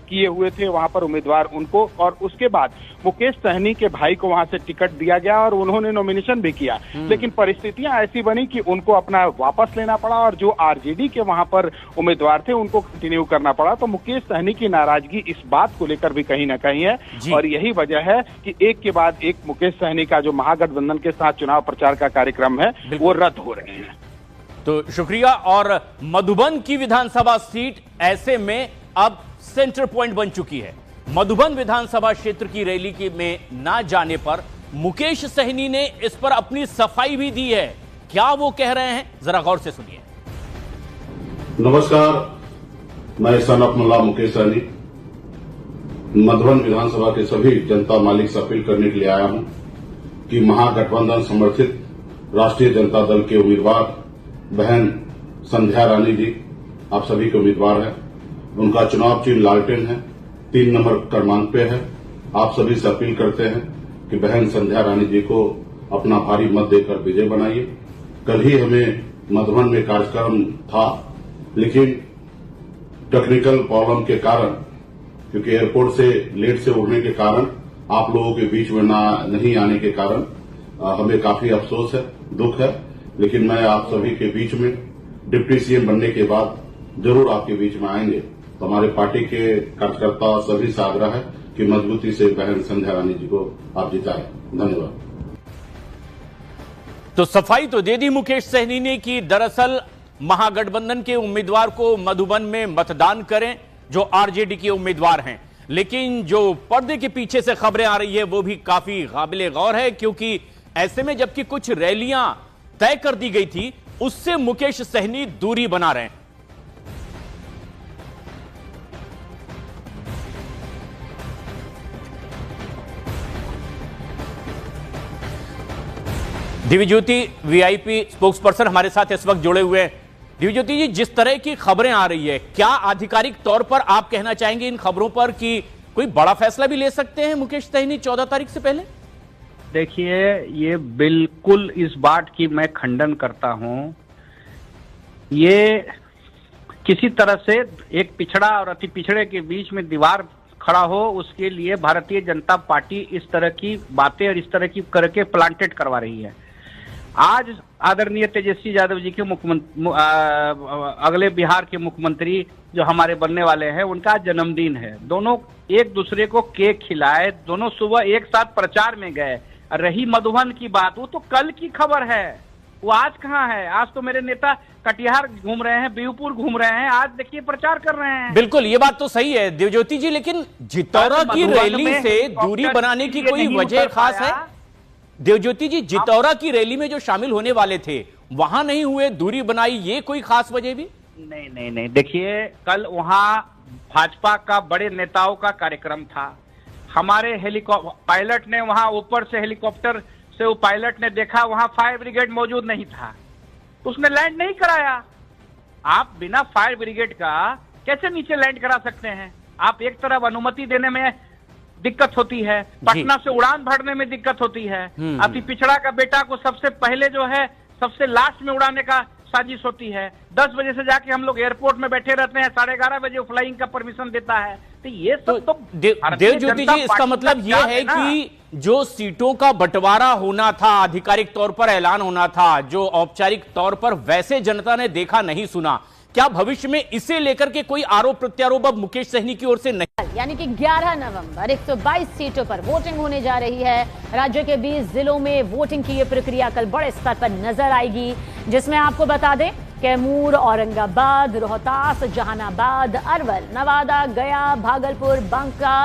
किए हुए थे वहां पर उम्मीदवार उनको, और उसके बाद मुकेश सहनी के भाई को वहां से टिकट दिया गया और उन्होंने नॉमिनेशन भी किया। लेकिन परिस्थितियां ऐसी बनी कि उनको अपना वापस लेना पड़ा और जो आरजेडी के वहां पर उम्मीदवार थे उनको कंटिन्यू करना पड़ा। तो मुकेश सहनी की नाराजगी इस बात को लेकर भी कहीं ना कहीं है, और यही वजह है कि एक के बाद एक मुकेश सहनी का जो महागठबंधन के साथ चुनाव प्रचार का कार्यक्रम है वो रद्द हो रहे हैं। तो शुक्रिया। और मधुबन की विधानसभा सीट ऐसे में अब सेंटर पॉइंट बन चुकी है। मधुबन विधानसभा क्षेत्र की रैली में ना जाने पर मुकेश सहनी ने इस पर अपनी सफाई भी दी है। क्या वो कह रहे हैं, जरा गौर से सुनिए। नमस्कार, मैं सन ऑफ मुल्ला मुकेश सहनी मधुबन विधानसभा के सभी जनता मालिक से अपील करने के लिए आया हूं कि महागठबंधन समर्थित राष्ट्रीय जनता दल के उम्मीदवार बहन संध्या रानी जी आप सभी के उम्मीदवार हैं। उनका चुनाव चिन्ह लालटेन है, 3 नंबर क्रमांक पे है। आप सभी से अपील करते हैं कि बहन संध्या रानी जी को अपना भारी मत देकर विजय बनाइए। कल ही हमें मधुबन में कार्यक्रम था, लेकिन टेक्निकल प्रॉब्लम के कारण, क्योंकि एयरपोर्ट से लेट से उड़ने के कारण, आप लोगों के बीच में नहीं आने के कारण हमें काफी अफसोस है, दुख है। लेकिन मैं आप सभी के बीच में डिप्टी सीएम बनने के बाद जरूर आपके बीच में आएंगे। तो हमारे पार्टी के कार्यकर्ता सभी से आग्रह है कि मजबूती से बहन संध्या रानी जी को आप जिताएं। धन्यवाद। तो सफाई तो दे दी मुकेश सहनी ने कि दरअसल महागठबंधन के उम्मीदवार को मधुबन में मतदान करें जो आरजेडी के उम्मीदवार हैं। लेकिन जो पर्दे के पीछे से खबरें आ रही है वो भी काफी काबिले गौर है, क्योंकि ऐसे में जबकि कुछ रैलियां तय कर दी गई थी उससे मुकेश सहनी दूरी बना रहे हैं। दिव्यज्योति वीआईपी स्पोक्सपर्सन हमारे साथ इस वक्त जुड़े हुए हैं। दिव्यज्योति जी, जिस तरह की खबरें आ रही है, क्या आधिकारिक तौर पर आप कहना चाहेंगे इन खबरों पर कि कोई बड़ा फैसला भी ले सकते हैं मुकेश सहनी 14 तारीख से पहले? देखिए, ये बिल्कुल इस बात की मैं खंडन करता हूं। ये किसी तरह से एक पिछड़ा और अति पिछड़े के बीच में दीवार खड़ा हो, उसके लिए भारतीय जनता पार्टी इस तरह की बातें और इस तरह की करके प्लांटेड करवा रही है। आज आदरणीय तेजस्वी यादव जी के अगले बिहार के मुख्यमंत्री जो हमारे बनने वाले हैं, उनका जन्मदिन है। दोनों एक दूसरे को केक खिलाए, दोनों सुबह एक साथ प्रचार में गए। रही मधुबन की बात, वो तो कल की खबर है, वो आज कहाँ है? आज तो मेरे नेता कटिहार घूम रहे हैं, बिहपुर घूम रहे हैं, आज देखिए प्रचार कर रहे हैं। बिल्कुल, ये बात तो सही है दिव्यज्योति जी, लेकिन जितौरा की रैली से दूरी बनाने की कोई वजह खास है? दिव्यज्योति जी, जितौरा की रैली में जो शामिल होने वाले थे वहां नहीं हुए, दूरी बनाई, ये कोई खास वजह भी? नहीं, देखिए, कल वहां भाजपा का बड़े नेताओं का कार्यक्रम था। हमारे पायलट ने वहां ऊपर से हेलीकॉप्टर से वो पायलट ने देखा वहां फायर ब्रिगेड मौजूद नहीं था, उसने लैंड नहीं कराया। आप बिना फायर ब्रिगेड का कैसे नीचे लैंड करा सकते हैं? आप एक तरफ अनुमति देने में दिक्कत होती है, पटना से उड़ान भरने में दिक्कत होती है। अति पिछड़ा का बेटा को सबसे पहले जो है सबसे लास्ट में उड़ाने का साजिश होती है। 10 बजे से जाके हम लोग एयरपोर्ट में बैठे रहते हैं, 11:30 बजे फ्लाइंग का परमिशन देता है। तो ये सब तो देवज्योति जी, इसका मतलब ये है कि जो सीटों का बंटवारा होना था, आधिकारिक तौर पर ऐलान होना था, जो औपचारिक तौर पर वैसे जनता ने देखा नहीं सुना, क्या भविष्य में इसे लेकर के कोई आरोप प्रत्यारोप अब मुकेश सहनी की ओर से नहीं? यानी कि 11 नवंबर 122 सीटों पर वोटिंग होने जा रही है। राज्य के 20 जिलों में वोटिंग की यह प्रक्रिया कल बड़े स्तर पर नजर आएगी, जिसमें आपको बता दें कैमूर, औरंगाबाद, रोहतास, जहानाबाद, अरवल, नवादा, गया, भागलपुर, बांका,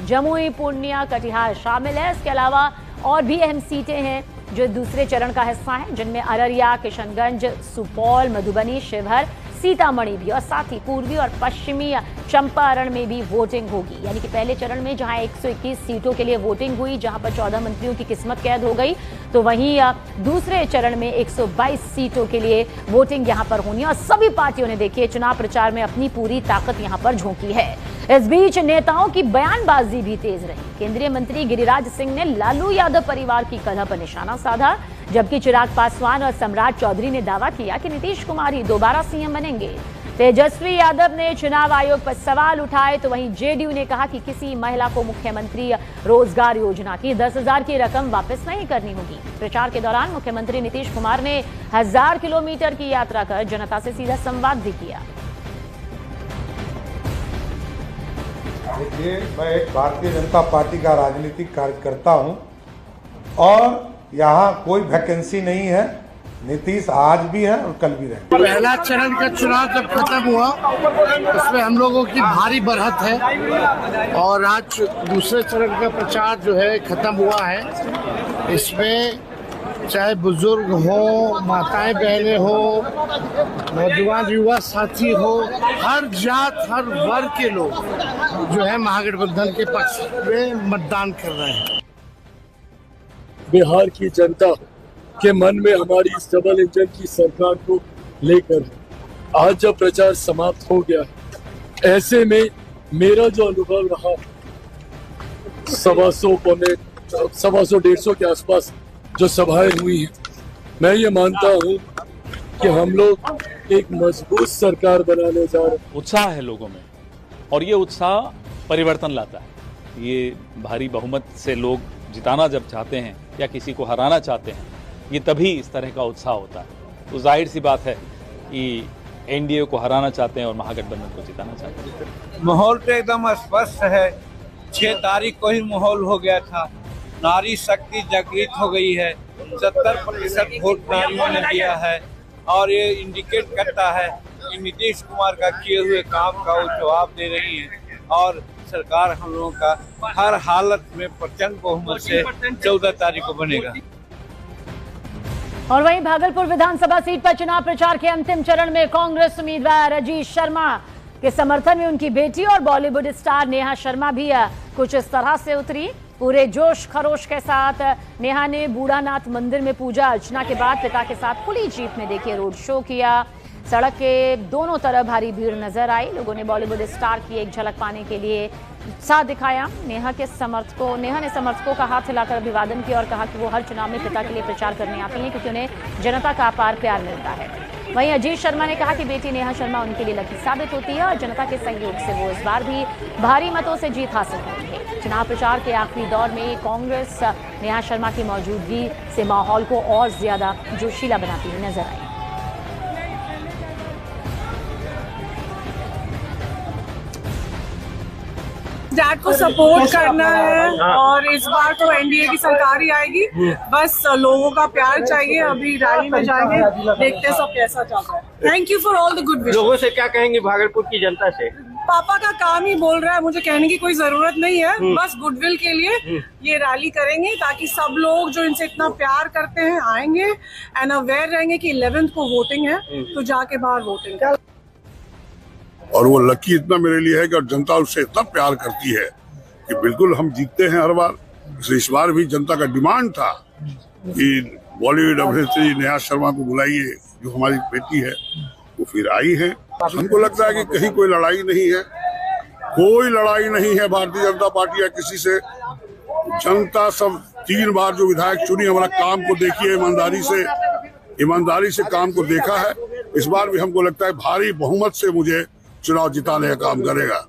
जमुई, पूर्णिया, कटिहार शामिल है। इसके अलावा और भी अहम सीटें हैं जो दूसरे चरण का हिस्सा हैं, जिनमें अररिया, किशनगंज, सुपौल, मधुबनी, शिवहर, सीतामढ़ी भी, और साथ ही पूर्वी और पश्चिमी चंपारण में भी वोटिंग होगी। यानी कि पहले चरण में जहां 121 सीटों के लिए वोटिंग हुई, जहां पर 14 मंत्रियों की किस्मत कैद हो गई, तो वहीं दूसरे चरण में 122 सीटों के लिए वोटिंग यहां पर होनी है। और सभी पार्टियों ने देखिए चुनाव प्रचार में अपनी पूरी ताकत यहां पर झोंकी है। इस बीच नेताओं की बयानबाजी भी तेज रही। केंद्रीय मंत्री गिरिराज सिंह ने लालू यादव परिवार की कलह पर निशाना साधा, जबकि चिराग पासवान और सम्राट चौधरी ने दावा किया कि नीतीश कुमार ही दोबारा सीएम बनेंगे। तेजस्वी यादव ने चुनाव आयोग पर सवाल उठाए तो वहीं जेडीयू ने कहा कि किसी महिला को मुख्यमंत्री रोजगार योजना की 10,000 की रकम वापस नहीं करनी होगी। प्रचार के दौरान मुख्यमंत्री नीतीश कुमार ने 1000 किलोमीटर की यात्रा कर जनता से सीधा संवाद भी किया। देखिए, मैं एक भारतीय जनता पार्टी का राजनीतिक कार्यकर्ता हूं और यहाँ कोई वैकेंसी नहीं है। नीतीश आज भी है और कल भी रहे। पहला चरण का चुनाव जब खत्म हुआ उसमें हम लोगों की भारी बढ़त है और आज दूसरे चरण का प्रचार जो है खत्म हुआ है। इसमें चाहे बुजुर्ग हो, माताएं बहनें हो, नौजवान युवा साथी हो, हर जात हर वर्ग के लोग जो है महागठबंधन के पक्ष में मतदान कर रहे हैं। बिहार की जनता के मन में हमारी इस डबल इंजन की सरकार को लेकर आज जब प्रचार समाप्त हो गया, ऐसे में मेरा जो अनुभव रहा 150 के आसपास जो सभाएं हुई हैं, मैं ये मानता हूँ कि हम लोग एक मजबूत सरकार बनाने जा रहे हैं। उत्साह है लोगों में और ये उत्साह परिवर्तन लाता है। ये भारी बहुमत से लोग जिताना जब चाहते हैं या किसी को हराना चाहते हैं, ये तभी इस तरह का उत्साह होता है। तो जाहिर सी बात है कि एनडीए को हराना चाहते हैं और महागठबंधन को जिताना चाहते हैं। माहौल तो एकदम स्पष्ट है। 6 तारीख को ही माहौल हो गया था। नारी शक्ति जागृत हो गई है। 70% वोट नारियों ने दिया है और ये इंडिकेट करता है कि नीतीश कुमार का किए हुए काम का वो जवाब दे रही है और सरकार हम लोगों का हर हालत में प्रचंड बहुमत से 14 तारीख को बनेगा। और वहीं भागलपुर विधानसभा सीट पर चुनाव प्रचार के अंतिम चरण में कांग्रेस उम्मीदवार अजीत शर्मा के समर्थन में उनकी बेटी और बॉलीवुड स्टार नेहा शर्मा भी कुछ इस तरह से उतरी। पूरे जोश खरोश के साथ नेहा ने बूढ़ानाथ मंदिर में पूजा अर्चना के बाद पिता के साथ खुली जीप में देखिए रोड शो किया। सड़क के दोनों तरफ भारी भीड़ नजर आई। लोगों ने बॉलीवुड स्टार की एक झलक पाने के लिए उत्साह दिखाया। नेहा ने समर्थकों का हाथ हिलाकर अभिवादन किया और कहा कि वो हर चुनाव में पिता के लिए प्रचार करने आती हैं क्योंकि उन्हें जनता का अपार प्यार मिलता है। वहीं अजीत शर्मा ने कहा कि बेटी नेहा शर्मा उनके लिए लकी साबित होती है और जनता के सहयोग से वो इस बार भी भारी मतों से जीत हासिल करेंगे। चुनाव प्रचार के आखिरी दौर में कांग्रेस नेहा शर्मा की मौजूदगी से माहौल को और ज्यादा जोशीला बनाती हुई नजर आई। डैड को सपोर्ट करना है और इस बार तो एनडीए की सरकार ही आएगी। बस लोगों का प्यार चाहिए। अभी रैली में जाएंगे, देखते सब कैसा चलता है। Thank you for all the good wishes. लोगों से क्या कहेंगे भागलपुर की जनता से? पापा का काम ही बोल रहा है, मुझे कहने की कोई जरूरत नहीं है। बस गुडविल के लिए ये रैली करेंगे ताकि सब लोग जो इनसे इतना प्यार करते हैं आएंगे एंड अवेयर रहेंगे कि 11th को वोटिंग है तो जाके बाहर वोटिंग। और वो लकी इतना मेरे लिए है कि जनता उससे इतना प्यार करती है कि बिल्कुल हम जीतते हैं हर बार। इस बार भी जनता का डिमांड था कि बॉलीवुड अभिनेत्री नेहा शर्मा को बुलाइए, जो हमारी बेटी है। वो फिर आई है। हमको लगता है कि कहीं कोई लड़ाई नहीं है, कोई लड़ाई नहीं है भारतीय जनता पार्टी या किसी से। जनता सब 3 बार जो विधायक चुनी, हमारा काम को देखिए, ईमानदारी से काम को देखा है। इस बार भी हमको लगता है भारी बहुमत से मुझे चुनाव जिताने का काम करेगा।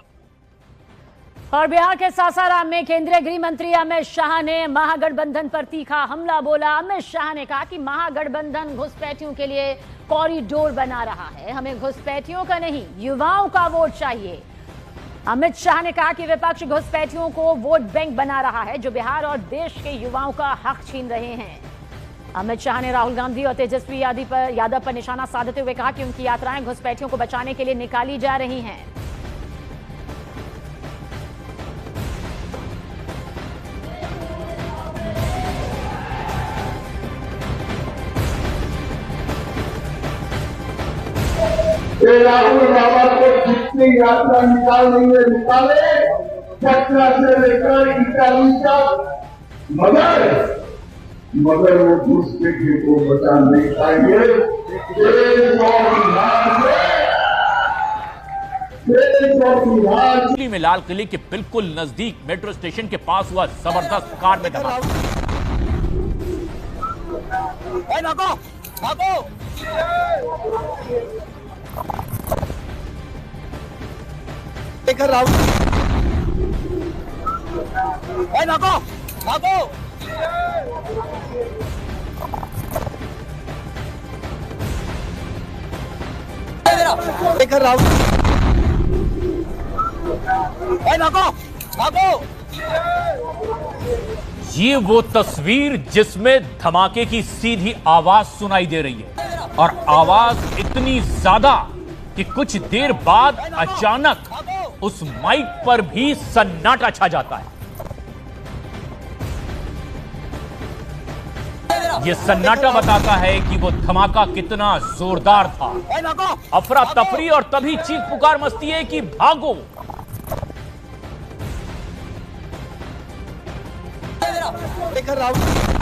और बिहार के सासाराम में केंद्रीय गृह मंत्री अमित शाह ने महागठबंधन पर तीखा हमला बोला। अमित शाह ने कहा कि महागठबंधन घुसपैठियों के लिए कॉरिडोर बना रहा है। हमें घुसपैठियों का नहीं, युवाओं का वोट चाहिए। अमित शाह ने कहा कि विपक्ष घुसपैठियों को वोट बैंक बना रहा है जो बिहार और देश के युवाओं का हक छीन रहे हैं। अमित शाह ने राहुल गांधी और तेजस्वी यादव पर निशाना साधते हुए कहा कि उनकी यात्राएं घुसपैठियों को बचाने के लिए निकाली जा रही हैं। राहुल बाबा को जितनी यात्रा निकालेंगे निकाले, पटना से लेकर इटाली तक, मगर वो घुसपैठियों को बचा नहीं पाएंगे। दिल्ली में लाल किले के बिल्कुल नजदीक मेट्रो स्टेशन के पास हुआ जबरदस्त कार में धमाका। लेकर राहुल भागो भागो लेकर राहुल भागो भागो। ये वो तस्वीर जिसमें धमाके की सीधी आवाज सुनाई दे रही है और आवाज इतनी ज्यादा कि कुछ देर बाद अचानक उस माइक पर भी सन्नाटा छा जाता है। यह सन्नाटा बताता है कि वो धमाका कितना जोरदार था। अफरा तफरी और तभी चीख पुकार मचती है कि भागो। लेकर राहुल